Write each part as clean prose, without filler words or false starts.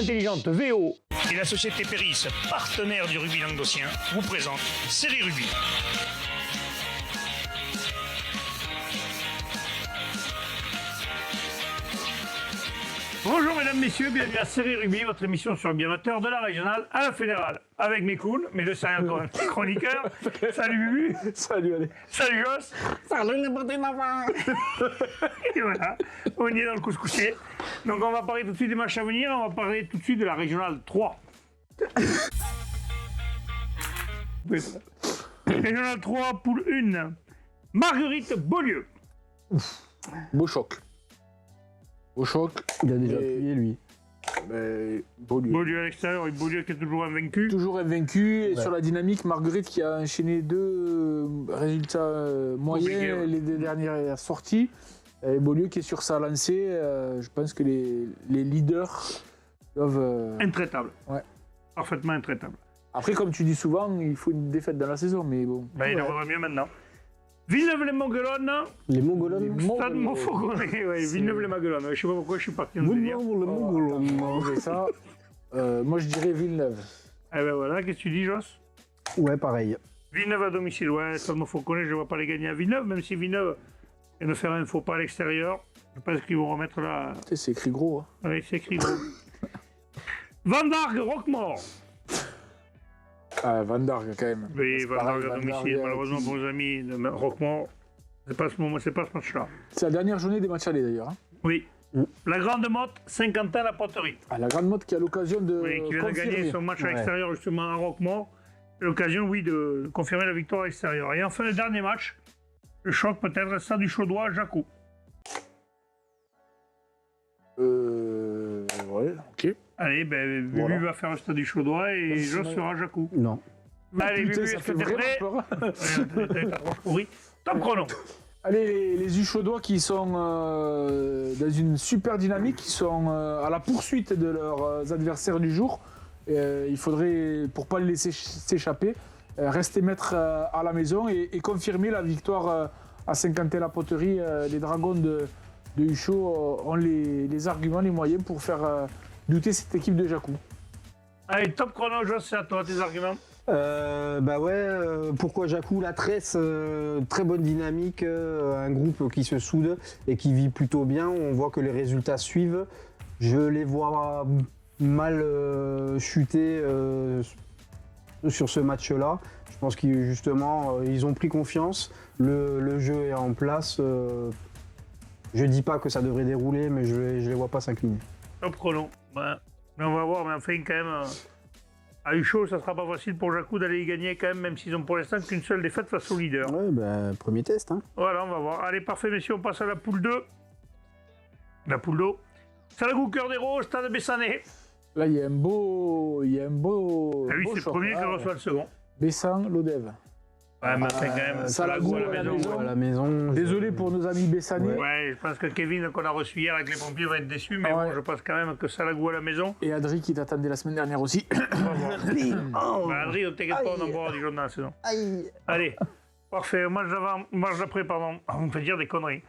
intelligente VO Et la société Péris, partenaire du rugby languedocien, vous présente Série Rugby. Bonjour mesdames, messieurs, bienvenue à Série Rugby, votre émission sur le rugby amateur de la régionale à la fédérale. Avec mes cools, mes deux sérieux chroniqueurs. Salut Bubu. Salut, allez. Salut Joss. Salut les petits enfants. Et voilà, on y est dans le couscoussier. Donc on va parler tout de suite des matchs à venir, on va parler tout de suite de la régionale 3. Régionale 3, poule 1. Marguerite Beaulieu. Beau choc. Beau choc. Il a déjà plié, lui. Mais Beaulieu. Beaulieu à l'extérieur et Beaulieu qui est toujours invaincu. Toujours invaincu. Et Ouais. sur la dynamique, Marguerite qui a enchaîné deux résultats moyens Compliqué, ouais. les deux dernières sorties. Et Beaulieu qui est sur sa lancée. Je pense que les leaders doivent. Intraitable. Ouais. Parfaitement intraitable. Après, comme tu dis souvent, il faut une défaite dans la saison, mais bon. Ben, il en va mieux maintenant. Villeneuve-les-Moguelones, Les Mongolons. Stade Montfauconnet, ouais, Villeneuve-les-Moguelones. Je sais pas pourquoi je suis parti dans ce délire. Les Mongolons. Ça, moi je dirais Villeneuve. Eh ben voilà, qu'est-ce que tu dis, Joss? Ouais, pareil. Villeneuve à domicile, ouais, Stade Montfauconnet, je ne vois pas les gagner à Villeneuve, même si Villeneuve vient de faire un faux pas à l'extérieur. Je pense qu'ils vont remettre là. Tu sais, c'est écrit gros. Hein. Avec c'est écrit gros. Van Dargue, Roquemort. Ah, Van Dargue quand même. Oui, Van Pareil, Dargue à Van domicile, Dargue, malheureusement qui- pour nos amis de Roquemort. C'est pas ce match-là. C'est la dernière journée des matchs allés d'ailleurs. Hein. Oui. La Grande Motte, Saint-Quentin-la-Poterie. Ah, la Grande Motte qui a l'occasion de Oui, qui vient de confirmer. gagner son match à Ouais. l'extérieur justement à Roquemort. C'est l'occasion, oui, de confirmer la victoire à l'extérieur. Et enfin, le dernier match, le choc peut-être, Stade du Chaudois, Jacou. Ouais, ok. Allez, ben, Bubu Voilà. va faire le Stade du Chaudois et Joss fera Jacou. Non. Allez, Putain, Bubu, ça est-ce fait que t'es vraiment prêt? peur. Oui. Top chrono. Allez, les Uchaudois qui sont dans une super dynamique, qui sont à la poursuite de leurs adversaires du jour. Il faudrait, pour ne pas les laisser s'échapper, rester maître à la maison et confirmer la victoire à Saint-Quentin-la-Poterie. Les Dragons de Huchot ont les arguments, les moyens pour faire douter cette équipe de Jacou. Allez, top chrono, Joss, c'est à toi tes arguments. Bah ouais, pourquoi Jacou, la Tresse, très bonne dynamique, un groupe qui se soude et qui vit plutôt bien. On voit que les résultats suivent. Je les vois mal chuter sur ce match-là. Je pense qu'ils justement, ils ont pris confiance. Le jeu est en place. Je dis pas que ça devrait dérouler, mais je les vois pas s'incliner. Top chrono. Ouais. Mais on va voir, mais enfin, quand même, à Huchot, ça sera pas facile pour Jacou d'aller y gagner quand même s'ils ont pour l'instant qu'une seule défaite face au leader. Ouais, bah, premier test. Hein. Voilà, on va voir. Allez, parfait, messieurs, on passe à la poule 2. La poule d'eau. Salagou, Cœur d'Hérault, Stade Bessanais. Là, il y a un beau. Ah oui, beau c'est le choc, premier qui là. reçoit le second. Bessan, Lodev. Ouais, mais enfin, quand même, Salagou Salagou à la maison. À la maison. Désolé pour nos amis bessanais. Ouais, je pense que Kevin, qu'on a reçu hier avec les pompiers, va être déçu, mais Ouais. bon, je pense quand même que Salagou à la maison. Et Adri qui t'attendait la semaine dernière aussi. Bah, Adrien, ne t'inquiète pas, on en aura du jaune dans la saison. Allez, parfait. Match d'après, pardon. On me fait dire des conneries.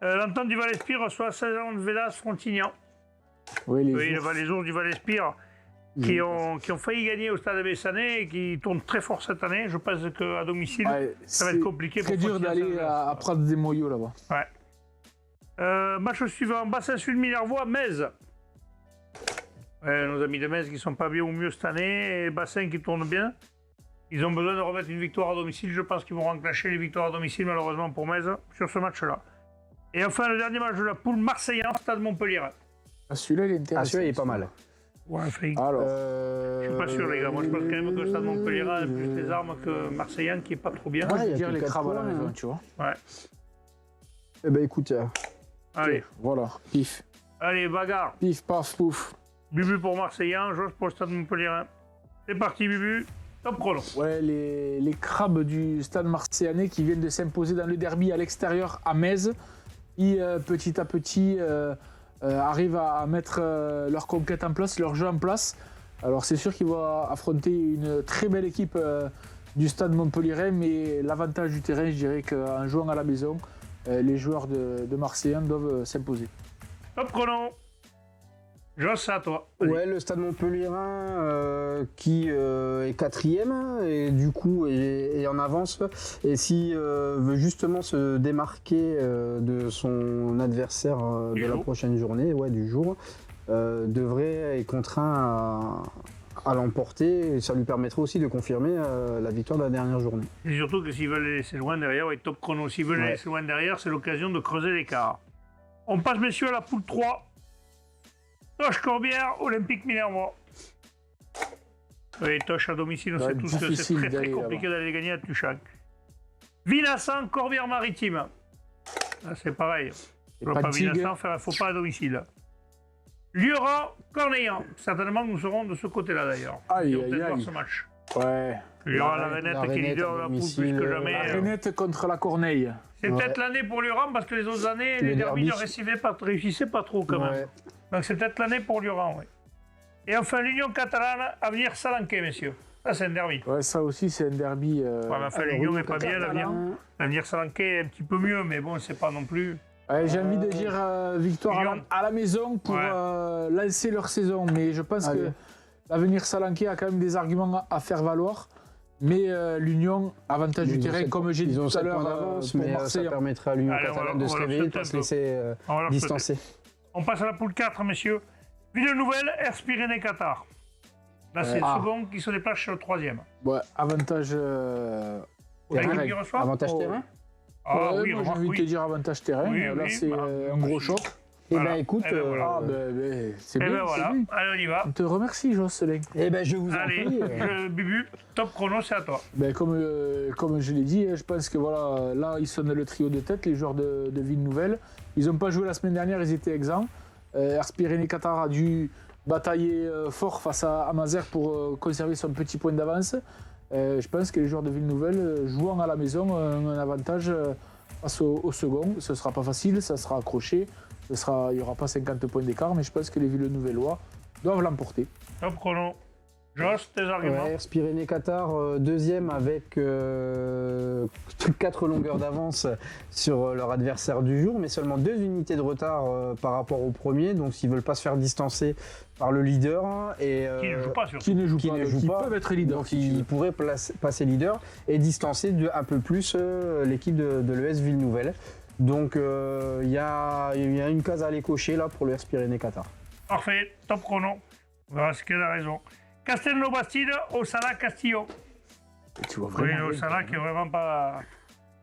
L'entente du Val-Espire reçoit 16 ans de Vélas Frontignan. Oui, Oui, les ours du Val-Espire qui ont failli gagner au Stade Bessanais et qui tournent très fort cette année. Je pense qu'à domicile, ça va être compliqué Très pour dur Frontignan, d'aller ça. à Prades des Moyaux là-bas. Ouais. Match suivant, Bassin Sud Minervois, Metz. Nos amis de Metz qui sont pas bien ou mieux cette année, et Bassin qui tourne bien. Ils ont besoin de remettre une victoire à domicile. Je pense qu'ils vont enclencher les victoires à domicile, malheureusement pour Metz, sur ce match-là. Et enfin, le dernier match de la poule, Marseillan, Stade Montpellier. Ah, celui-là, il est intéressant. Ah, celui-là, il est pas mal. Ouais, enfin, Alors, je suis pas sûr, les gars. Moi, je pense quand même que le Stade Montpellier a plus les armes que Marseillan, qui est pas trop bien. moi, je il y veux a dire que les quatre crabes à la points, maison, hein. tu vois. Ouais. Eh ben écoute, Allez, Voilà, pif. allez, bagarre. Pif, paf, pouf. Bubu pour Marseillan, Josh pour le Stade Montpellier. C'est parti, Bubu. Top chrono. Ouais, les crabes du stade marseillais qui viennent de s'imposer dans le derby à l'extérieur à Metz. Ils, petit à petit, arrivent à mettre leur conquête en place, leur jeu en place. Alors c'est sûr qu'ils vont affronter une très belle équipe du stade montpelliérain, mais l'avantage du terrain, je dirais qu'en jouant à la maison, les joueurs de Marseillais doivent s'imposer. Top chrono. Joss, c'est à toi. Vas-y. Ouais, le Stade Montpellierin qui est 4e et du coup est en avance. Et s'il veut justement se démarquer de son adversaire de la prochaine journée, du jour, devrait être contraint à l'emporter. Et ça lui permettrait aussi de confirmer la victoire de la dernière journée. Et surtout que s'ils veulent les laisser loin derrière, top chrono, s'ils veulent les laisser loin derrière, c'est l'occasion de creuser l'écart. On passe, messieurs, à la poule 3. Toch Corbière, Olympique Minervois. Oui, Toch à domicile, on sait tous que c'est très très compliqué d'aller gagner à Tuchac. Vinassan, Corbière Maritime. Là, c'est pareil. Je ne vois pas Vinassan faire un faux pas à domicile. Lioran, Cornellan. Certainement, nous serons de ce côté-là d'ailleurs. Aïe, on peut aïe, voir aïe. ce match. Ouais. Lioran, la Renette qui est leader de la poule plus que jamais. La Renette contre la Corneille. C'est peut-être l'année pour Lioran parce que les autres années, les derbies ne réussissaient pas trop quand même. Donc c'est peut-être l'année pour Lioran, oui. Et enfin, l'Union catalane, Avenir Salanquet, messieurs. Ça, c'est un derby. Ouais, ça aussi, c'est un derby. Ouais, mais enfin, l'Union n'est pas bien, l'Avenir Salanquet est un petit peu mieux, mais bon, c'est pas non plus. Ouais, j'ai envie de dire victoire à la maison pour lancer leur saison, mais je pense que l'Avenir Salanquet a quand même des arguments à faire valoir. Mais l'Union, avantage du terrain, comme j'ai dit tout à l'heure, mais Marseille, ça permettrait à l'Union catalane de se réveiller, de ne pas se laisser distancer. On passe à la poule 4, messieurs. Ville-Nouvelle, Ers Pyrénées-Qatar. Là, c'est le second qui se déplace chez le troisième. Ouais, avantage terrain. Avantage terrain. Ah oui, moi, j'ai envie de te dire avantage terrain. Là, c'est un gros choc. Eh ben écoute, c'est bien. Voilà. Allez, on y va. On te remercie, Jocelyn. Eh ben je vous en prie. Bubu, top chrono, c'est à toi. Comme je l'ai dit, je pense que voilà, là, ils sonnent le trio de tête, les joueurs de Ville-Nouvelle. Ils n'ont pas joué la semaine dernière, ils étaient exempts. Ers Pyrénées-Qatar a dû batailler fort face à Mazères pour conserver son petit point d'avance. Je pense que les joueurs de Ville-Nouvelle, jouant à la maison, ont un avantage face au second. Ce ne sera pas facile, ça sera accroché. Il n'y aura pas 50 points d'écart, mais je pense que les Ville-Nouvellois doivent l'emporter. Top chrono. Joss, tes arguments. Ers Pyrénées-Qatar, deuxième avec 4 longueurs d'avance sur leur adversaire du jour, mais seulement 2 unités de retard par rapport au premier. Donc s'ils ne veulent pas se faire distancer par le leader. Et, qui ne joue pas surtout. Qui ne joue pas. Ils peuvent être leaders. Donc ils pourraient passer leader et distancer un peu plus l'équipe de l'ES Ville-Nouvelle. Donc il y a une case à aller cocher là pour le Ers Pyrénées-Qatar. Parfait, top chrono. On verra ce qu'elle a raison. Castelnau-Bastide, Osala-Castillo. Tu vois vraiment. Oui, Osala qui est vraiment pas.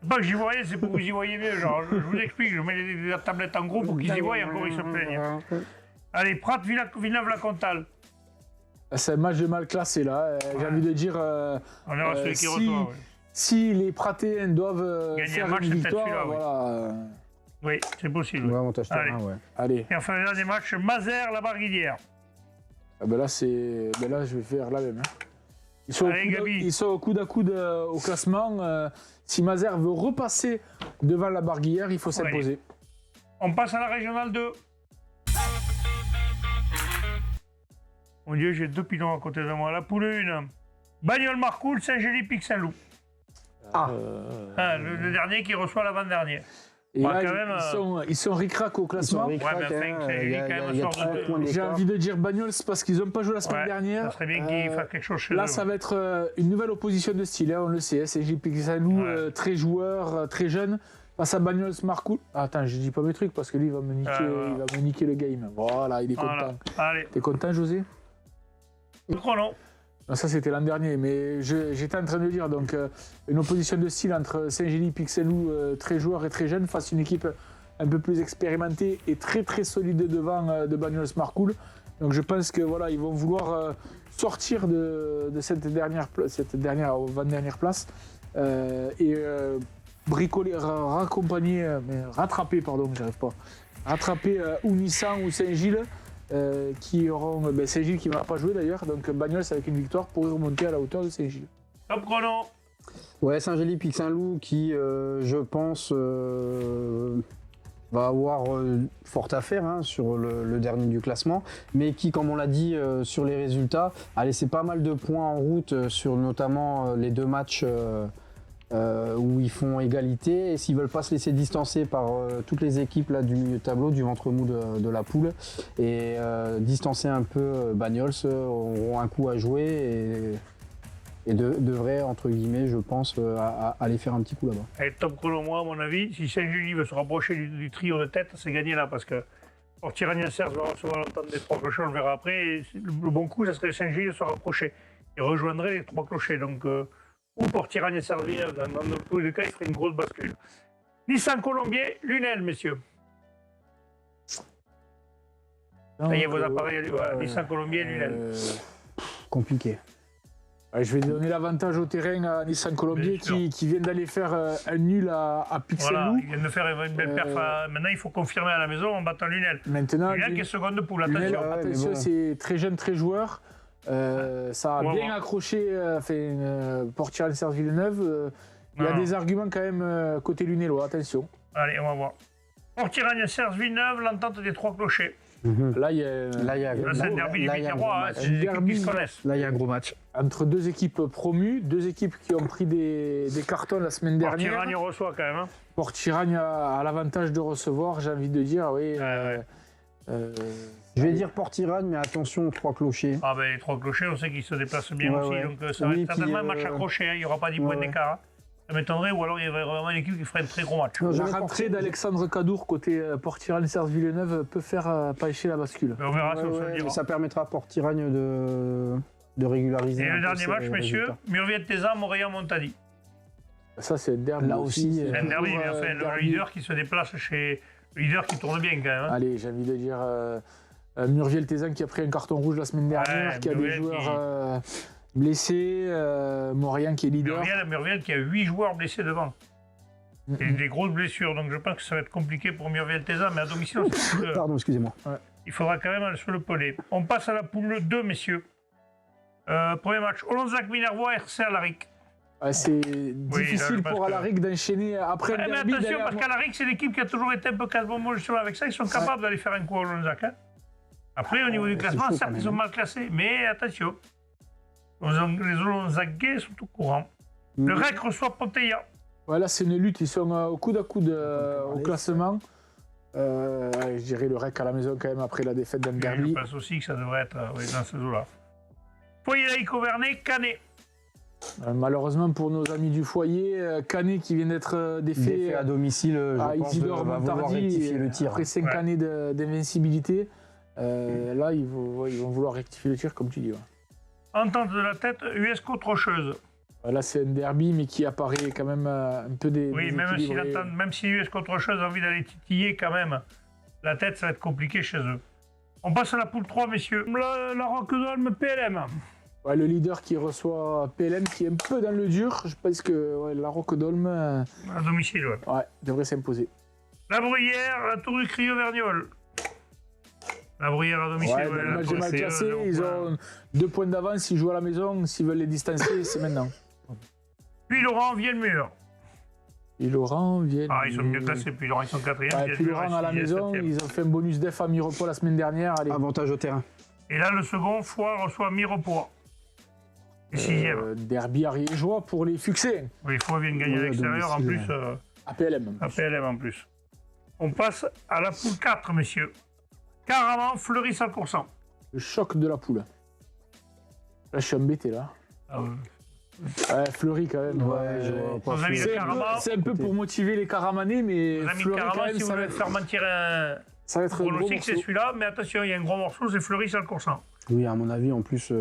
C'est pas que j'y voyais, c'est pour que vous y voyez mieux. Genre, je vous explique, je mets la tablette en gros pour qu'ils y voient et encore ils se plaignent. Allez, Prat, Villeneuve-la-Comtale. C'est un match de mal classé là. J'ai envie de dire. On est celui qui reçoit. Si les Pratéens doivent faire une victoire, voilà. Oui, c'est possible. Ouais, avantage terrain, Allez. Et enfin, le dernier match, Mazères-la-Barguillière. Ah ben là, je vais faire la même. Ils sont au coude à coude au classement. Si Mazères veut repasser devant la Barguillière, il faut s'imposer. On passe à la régionale 2. Mon Dieu, j'ai 2 pilons à côté de moi. La poule 1. Bagnoles-Marcoul, Saint-Gély-Pic-Saint-Loup. Le dernier qui reçoit l'avant-dernier. Et là, ils sont ric-rac au classement. J'ai envie de dire Bagnols parce qu'ils n'ont pas joué la semaine dernière. Ça serait bien qu'ils fassent quelque chose chez eux. Là, ça va être une nouvelle opposition de style, on le sait. Saint-Loup, très joueur, très jeune. Face à Bagnols Marcoul. Attends, je dis pas mes trucs parce que lui, il va me niquer le game. Voilà, il est content. Allez. T'es content, José? Chrono. Ça, c'était l'an dernier, mais j'étais en train de dire donc une opposition de style entre Saint-Gély, Pic-Saint-Loup, très joueur et très jeune, face à une équipe un peu plus expérimentée et très très solide devant de Bagnols Marcoul. Donc je pense que voilà, ils vont vouloir sortir de cette dernière avant-dernière place et bricoler, rattraper Ounissan ou Saint-Gilles. Qui auront Saint-Gilles qui ne va pas jouer d'ailleurs, donc Bagnols avec une victoire pour remonter à la hauteur de Saint-Gilles. Top chrono. Ouais, Saint-Gély, Pic-Saint-Loup qui, je pense, va avoir fort à faire sur le dernier du classement, mais qui, comme on l'a dit sur les résultats, a laissé pas mal de points en route sur notamment les 2 matchs où ils font égalité. Et s'ils veulent pas se laisser distancer par toutes les équipes là, du milieu de tableau, du ventre mou de la poule, et distancer un peu Bagnols, auront un coup à jouer et devraient, entre guillemets, je pense, aller faire un petit coup là-bas. Et top chrono, moi, à mon avis, si Saint-Julie veut se rapprocher du trio de tête, c'est gagné là, parce que Portirani Serge va recevoir l'entente des 3 clochers, on le verra après. Et le bon coup, ça serait Saint-Julie de se rapprocher. Il rejoindrait les 3 clochers. Donc, ou Portirani Serge, dans tous les cas, il ferait une grosse bascule. Nissan Colombier, Lunel, messieurs. Ça y est, vos appareils, voilà, Nissan Colombier, Lunel. Compliqué. Ouais, je vais donner l'avantage au terrain à Nissan Colombier qui vient d'aller faire un nul à Pixel Voilà, Loup. il vient de faire une belle perf. Maintenant, il faut confirmer à la maison en battant Lunel. Maintenant, Lunel qui est seconde poule, Lunel, attention. attention, bon. c'est très jeune, très joueur. Ça a On va bien voir. accroché Portirani Serge Villeneuve. Il y a Non. des arguments quand même côté Lunélois, attention. Allez, on va voir. Portirani Serge Villeneuve, l'entente des 3 clochers. Là, il y a Là, il y a Là, c'est un derby du là, il y a un gros Biterrois, match. c'est des équipes qui se connaissent. Là, il y a un gros match. entre deux équipes promues, deux équipes qui ont pris des cartons la semaine dernière. Portirani reçoit quand même. Hein. Portirani a l'avantage de recevoir, j'ai envie de dire, oui. Ouais. Je vais dire Portirani, mais attention aux 3 clochers. Ah ben les 3 clochers, on sait qu'ils se déplacent bien Ouais, aussi, ouais. donc ça va Oui, être certainement un puis, match accroché, hein. Il n'y aura pas 10 ouais, points ouais. d'écart. Hein. Ça m'étonnerait, ou alors il y aurait vraiment une équipe qui ferait un très gros match. Non, je La vais rentrée Porti- d'Alexandre Cadour côté Portirani Serge Villeneuve peut faire pêcher la bascule. Mais on verra si Ouais, on se le ouais, dira. mais ça permettra à Portirani de régulariser. Et un le peu dernier ses match, messieurs, résultats. Murviel-Teza, Montadi. Ça, c'est un derby Là aussi, C'est un derby, mais toujours, enfin, le derby. leader qui se déplace chez. Le leader qui tourne bien quand même. Hein. Allez, j'ai envie de dire Murviel Tézan qui a pris un carton rouge la semaine dernière, Ouais, qui a des Murviel joueurs blessés, Morian qui est leader. Murviel qui a 8 joueurs blessés devant. Et Mhm. des grosses blessures, donc je pense que ça va être compliqué pour Murviel-Teza, mais à domicile, on sait que Pardon, excusez-moi. il faudra quand même aller sur le pelé. On passe à la poule 2, messieurs. Premier match, Olonzac Minervois, RC Alaric. Ouais, c'est je difficile pense pour que- Alaric d'enchaîner après Ouais, un mais derby. attention, derrière- parce qu'Alaric, c'est l'équipe qui a toujours été un peu casse-bonbon justement avec ça. Ils sont capables d'aller faire un coup à Olonzac. Hein. Après, au niveau du c'est classement, chaud, certes, quand ils sont même. mal classés, mais attention. Les Olonzacais sont au courant. Mm. Le REC reçoit Ponteilla. Voilà, c'est une lutte, ils sont au coude à coude au parler. classement. Je dirais le REC à la maison quand même après la défaite d'un Je derby. pense aussi que ça devrait être oui, dans ce zoo-là. Foyer laïc Auvergnat, Canet. Malheureusement pour nos amis du foyer, Canet qui vient d'être Défait défait à domicile, à je pense, Isidore va vouloir Montardi rectifier le tir. après 5 Ouais. années d'invincibilité. Là, ils vont vouloir rectifier le tir, comme tu dis. Ouais. Entente de la tête, US Côte Rocheuse. Là, c'est un derby, mais qui apparaît quand même un peu Oui, même si US Côte Rocheuse a envie d'aller titiller quand même, la tête, ça va être compliqué chez eux. On passe à la poule 3, messieurs. La Roquedolme PLM. Ouais, le leader qui reçoit PLM, qui est un peu dans le dur. Je pense que la Roquedolme À domicile, ouais. devrait s'imposer. La Bruyère, la Tour du Crio Vergnol. La Bruyère à domicile, Ouais, ouais, le la match Tour est mal c'est classé, 0 ils points. ont 2 points d'avance, ils jouent à la maison, s'ils veulent les distancer, c'est maintenant. Puis Laurent, Vielmur. Et Laurent vient. Ah, ils sont mieux classés, puis Laurent, ils sont 4e. Ouais, puis Laurent à la maison, ils ont fait un bonus def à Mirepoix la semaine dernière. Allez, Avantage au terrain. Et là, le second, Foire reçoit Mirepoix. Et 6e. derby ariégeois pour les Fuxés. Oui, Foire vient de gagner à Ouais, l'extérieur, en domicile, plus, À PLM. à PLM en plus. On passe à la poule 4, messieurs. Caraman, Fleury, 100%. Le choc de la poule. Là, je suis embêté, là. Ah, ouais. Ouais, Fleury, quand même. Ouais, je vois pas. Nos amis de C'est Caraman, un peu pour motiver les Caramanais, mais nos amis de Fleury, quand Caraman, même, si vous ça voulez va faire mentir un ça va être un gros pronostic, c'est morceau. celui-là. Mais attention, il y a un gros morceau, c'est Fleury, 100%. Oui, à mon avis, en plus,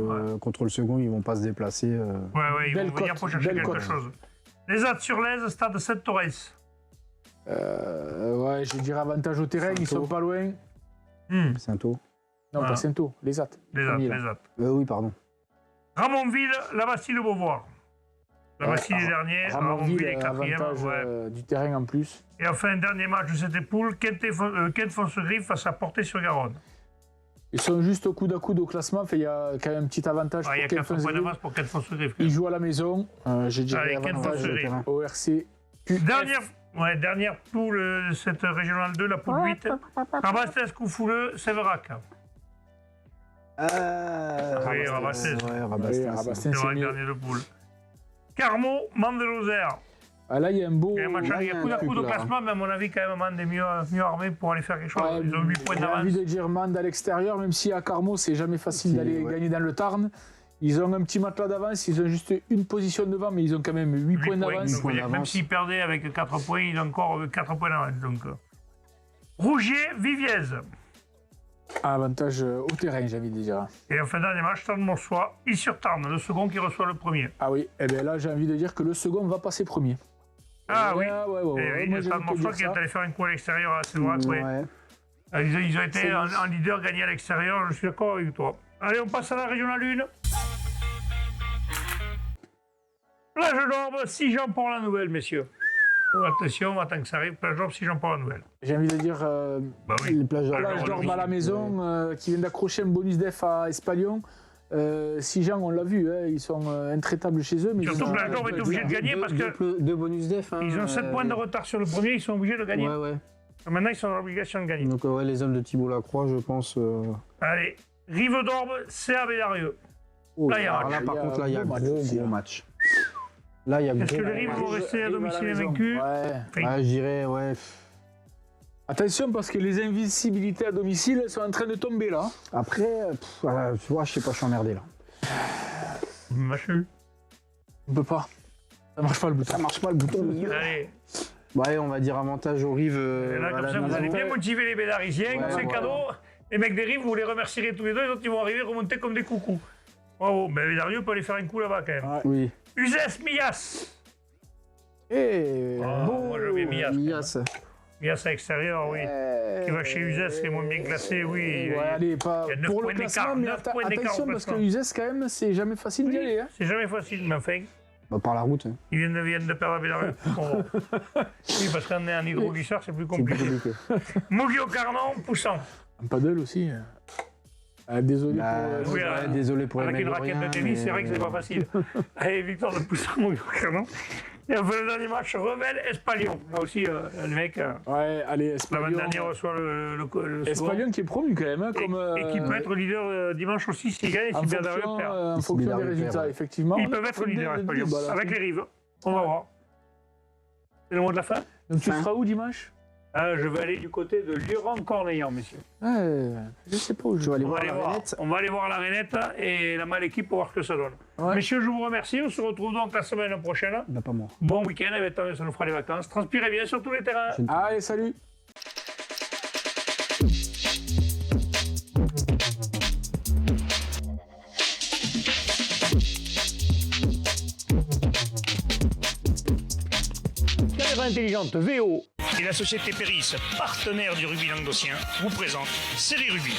contre le second, ils vont pas se déplacer. Ouais, ils Belle vont venir cote, pour chercher belle quelque cote. chose. Les Attes-sur-Lez, Stade Saint-Torres. Ouais, je dirais avantage au terrain, ils Saint-Tau. sont pas loin. Saint-Tau. Non, Ah. pas Saint-Tau, les At. Les Premier, là. Attes. Oui, pardon. Ramonville, la Bastille-Beauvoir. La Bastille est dernière, Ramonville est 4e. avantage Ouais. du terrain en plus. Et enfin, dernier match de cette époule, Kent-Fonce-Griffe face à Portée-sur-Garonne. Ils sont juste au coude à coude au classement, fait il y a quand même un petit avantage Ah, il y a pour 4 points Kent-Fonse-Griffe. d'avance pour Kent-Fonce-Griffe. Ils jouent à la maison, je dirais Allez, avantage Kent-Fonse-Griffe. au RC. Dernière poule de cette régionale 2, la poule 8. Rabastès, Coufouleux, Séverac. Oui, Rabastès. Ouais, Oui, Rabastès. Rabastens, C'est c'est vrai, mieux. dernier de poule. Carmaux, Mandelauzer. Ah, là, il y a un beau. Il y a un match, il y a coup truc, de là. classement, mais à mon avis, quand même, Mende est mieux armé pour aller faire quelque chose. Ouais, Ils ont 8 points j'ai envie d'avance. de dire Mende à l'extérieur, même si à Carmo, c'est jamais facile d'aller gagner dans le Tarn. Ils ont un petit matelas d'avance, ils ont juste une position devant, mais ils ont quand même 8 points d'avance. Donc, même s'ils perdaient avec 4 points, ils ont encore 4 points d'avance. Donc, Rougier, Viviez. Avantage au terrain, j'ai envie de dire. Et en fin dernier match, Tarn-Morsois, Is-sur-Tarn, le second qui reçoit le premier. Ah oui, et bien là, j'ai envie de dire que le second va passer premier. Ah oui. Ouais. Et oui, Moi, le j'ai envie de te Tarn-Morsois dire qui est ça. allé faire un coup à l'extérieur à cette droite. Ouais. Ils ont été en leader, gagnés à l'extérieur, je suis d'accord avec toi. Allez, on passe à la régionale 1. Plage d'Orbe, 6 gens pour la nouvelle, messieurs. Oh, attention, attends que ça arrive. Plage d'Orbe, 6 gens pour la nouvelle. J'ai envie de dire Bah oui. Les plages Plage Alors, d'Orbe à la maison, qui vient d'accrocher un bonus def à Espalion. Sijan, on l'a vu, hein, ils sont intraitables chez eux. Mais Surtout ils ont- Plage d'Orbe est obligé de gagner parce que deux bonus def. Hein, ils ont 7 points de retard sur le premier, ils sont obligés de gagner. Ouais. Maintenant, ils sont dans l'obligation de gagner. Donc ouais, les hommes de Thibault Lacroix, je pense. Allez, Rive d'Orbe, CA Bédarieux. Oh, Là, il y a alors match. là, par contre, là, il y a Gros match gros aussi, hein. match. Là, il y a Est-ce que gros les Rives match. vont rester à Rive domicile la maison. invaincus Ouais. Ouais, je dirais, ouais. Attention parce que les invisibilités à domicile sont en train de tomber là. Après, voilà, tu vois, je sais pas, je suis emmerdé là. Match nul. On peut pas. Ça marche pas le bouton. Ça marche pas le bouton. Allez, Ouais, on va dire avantage aux Rives. et là, à comme la ça, vous maison. allez bien motiver les Bédarisiens. Ouais, C'est ouais. cadeau. Les mecs des Rives, vous les remercierez tous les deux. Les autres, ils vont arriver remonter comme des coucous. Bravo. Mais Bédarieux peut aller faire un coup là-bas quand même. Ouais. Oui. Uzès, Mias. Et Moi, je mets Mias. Mias. Mias à l'extérieur, oui. Qui va chez Uzès, c'est moins bien classé, oui. Ouais, allez, pas il y a 9 pour le points d'écart, classement, mais 9 points d'écart attention au parce que classement. Uzès quand même, c'est jamais facile d'y aller. Hein. C'est jamais facile, mais enfin, Bah, par la route. Hein. ils viennent de perdre à Bédarieux. Bon. Oui, parce qu'on est en hydroglisseur, c'est plus C'est plus compliqué. compliqué. Mougio Carnon, poussant. Un paddle aussi. Hein. Désolé Bah, pour. Oui, ouais, désolé pour les Avec mecs une de raquette rien, de tennis, mais- c'est vrai que c'est pas facile. Allez, victoire de poussant, Mougio Carnon. Et enfin, le dernier match, Revel, Espalion. Là aussi, le mec, Ouais, allez, la Espalion. semaine dernière reçoit le second. Espalion qui est promu quand même. Hein, comme, Et qui peut être leader dimanche aussi s'il gagne et en si Bédarieux fonction, perd. en Si fonction des Bédarieux résultats, perd, ouais. effectivement. Ils On peuvent est être en train leaders, de Espalion. dire, voilà. Avec les Rives. On va voir. C'est le mot de la fin. Donc tu Fin. seras où dimanche? Je vais aller du côté de Lioran-Corneillan, messieurs. Ouais, je sais pas où je Tu vas aller On va voir aller la voir. Renette. On va aller voir la Renette et la malle équipe pour voir ce que ça donne. Ouais. Messieurs, je vous remercie. On se retrouve donc la semaine prochaine. Bah, pas moi. Bon week-end, et tant mieux, ça nous fera les vacances. Transpirez bien sur tous les terrains. Allez, salut. Caméra intelligente VO. Et la société Péris, partenaire du rugby languedocien, vous présente Série Rugby.